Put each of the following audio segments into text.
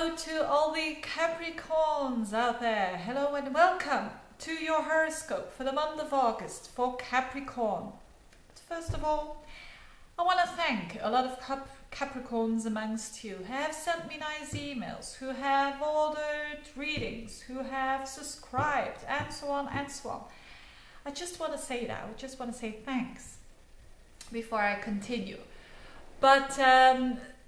To all the Capricorns out there, hello and welcome to your horoscope for the month of August for Capricorn. But first of all, I want to thank a lot of Capricorns amongst you who have sent me nice emails, who have ordered readings, who have subscribed, and so on and so on. I just want to say that, I just want to say thanks before I continue. But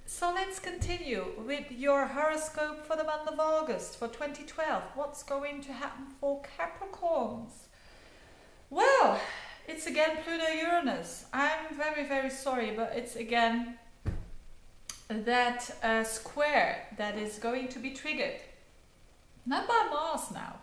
so let's continue with your horoscope for the month of August for 2012. What's going to happen for Capricorns? Well, it's again Pluto-Uranus. I'm very sorry, but it's again that square that is going to be triggered. Not by Mars now.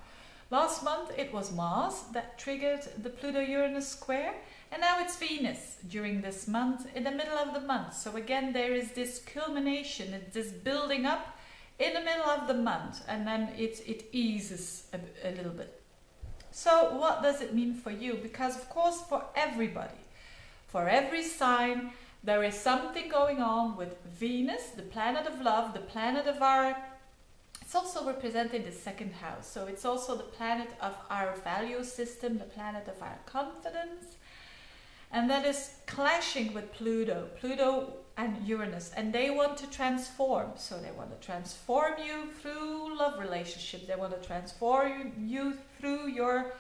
Last month it was Mars that triggered the Pluto-Uranus square. And now it's Venus during this month, in the middle of the month. So again, there is this culmination, it's this building up in the middle of the month. And then it eases a little bit. So what does it mean for you? Because of course, for everybody, for every sign, there is something going on with Venus, the planet of love, the planet of our... It's also represented in the second house. So it's also the planet of our value system, the planet of our confidence. And that is clashing with Pluto and Uranus. And they want to transform. So they want to transform you through love relationships. They want to transform you through your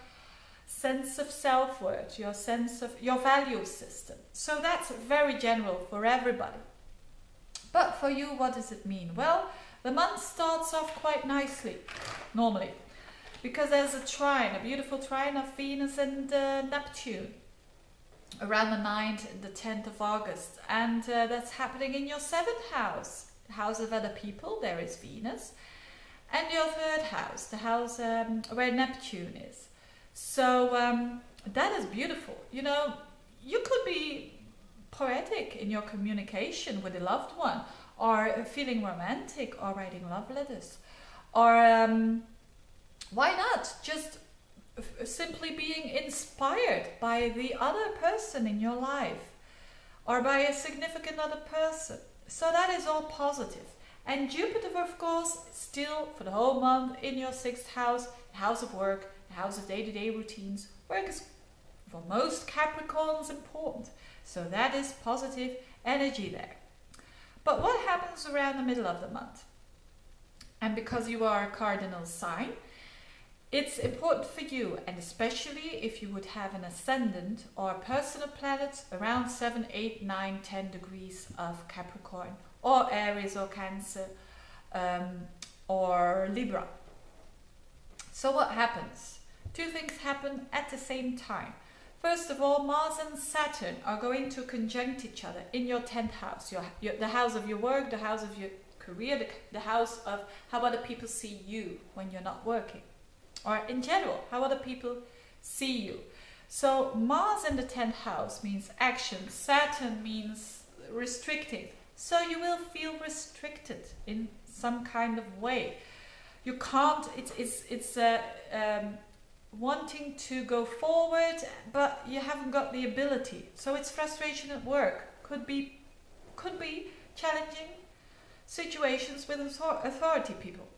sense of self-worth, your sense of your value system. So that's very general for everybody. But for you, what does it mean? Well, the month starts off quite nicely, normally. Because there's a trine, a beautiful trine of Venus and Neptune. Around the 9th and the 10th of August, and that's happening in your 7th house, the house of other people. There is Venus, and your 3rd house, the house where Neptune is. So that is beautiful. You know, you could be poetic in your communication with a loved one, or feeling romantic, or writing love letters, or why not just simply being inspired by the other person in your life, or by a significant other person. So that is all positive. And Jupiter, of course, still for the whole month in your 6th house, the house of work, the house of day-to-day routines. Work is for most Capricorns important. So that is positive energy there. But what happens around the middle of the month? And because you are a cardinal sign, it's important for you, and especially if you would have an ascendant or personal planets around 7, 8, 9, 10 degrees of Capricorn, or Aries or Cancer, or Libra. So what happens? Two things happen at the same time. First of all, Mars and Saturn are going to conjunct each other in your 10th house, the house of your work, the house of your career, the house of how other people see you when you're not working. Or in general, how other people see you. So Mars in the 10th house means action. Saturn means restricting. So you will feel restricted in some kind of way. You can't, it's wanting to go forward, but you haven't got the ability. So it's frustration at work. Could be challenging situations with authority people.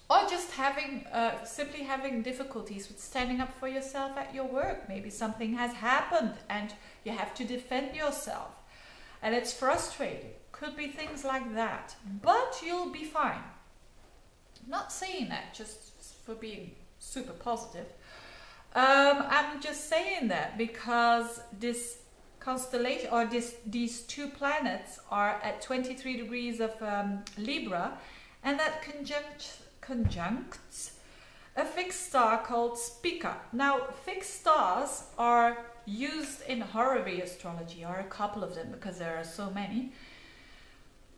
Or just having, simply having difficulties with standing up for yourself at your work. Maybe something has happened and you have to defend yourself. And it's frustrating. Could be things like that. But you'll be fine. I'm not saying that just for being super positive. I'm just saying that because this constellation, or these two planets are at 23 degrees of Libra, and that conjuncts a fixed star called Spica. Now, fixed stars are used in horary astrology, or a couple of them, because there are so many.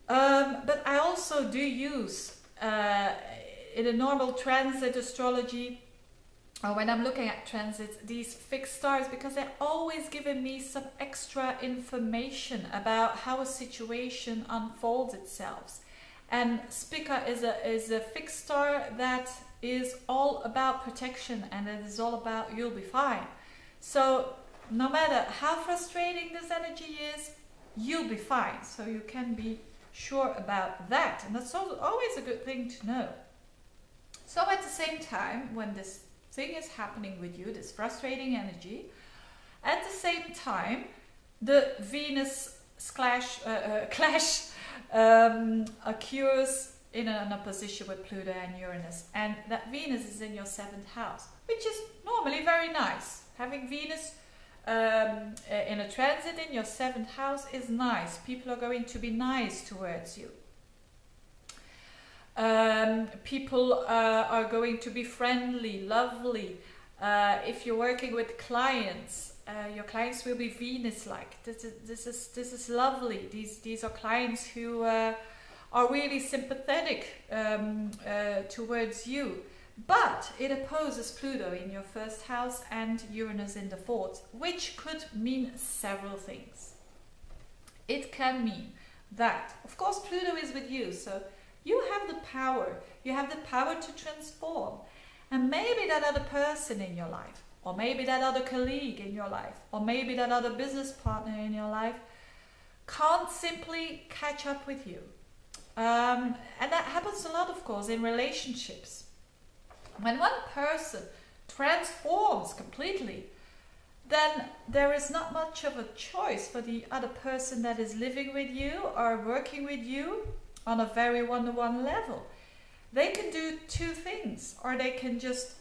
But I also do use in a normal transit astrology, or when I'm looking at transits, these fixed stars, because they're always giving me some extra information about how a situation unfolds itself. And Spica is a fixed star that is all about protection, and it is all about you'll be fine. So no matter how frustrating this energy is, you'll be fine. So you can be sure about that. And that's always a good thing to know. So at the same time, when this thing is happening with you, this frustrating energy, at the same time, the Venus clash occurs in an opposition with Pluto and Uranus. And that Venus is in your 7th house, which is normally very nice. Having Venus in a transit in your 7th house is nice. People are going to be nice towards you. People are going to be friendly, lovely. If you're working with clients, your clients will be Venus-like. This is lovely. These are clients who are really sympathetic towards you. But it opposes Pluto in your 1st house and Uranus in the 4th, which could mean several things. It can mean that, of course, Pluto is with you, so you have the power. You have the power to transform. And maybe that other person in your life, or maybe that other colleague in your life, or maybe that other business partner in your life can't simply catch up with you. And that happens a lot, of course, in relationships. When one person transforms completely, then there is not much of a choice for the other person that is living with you or working with you on a very one-to-one level. They can do 2 things, or they can just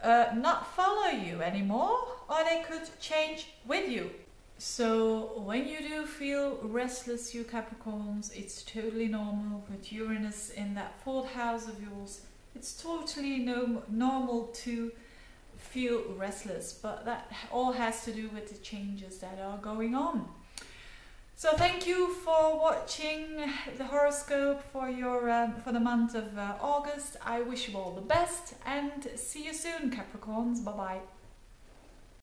not follow you anymore, or they could change with you. So when you do feel restless, you Capricorns, it's totally normal. With Uranus in that 4th house of yours, it's totally normal to feel restless, but that all has to do with the changes that are going on. So thank you for watching the horoscope for the month of August. I wish you all the best and see you soon, Capricorns. Bye bye.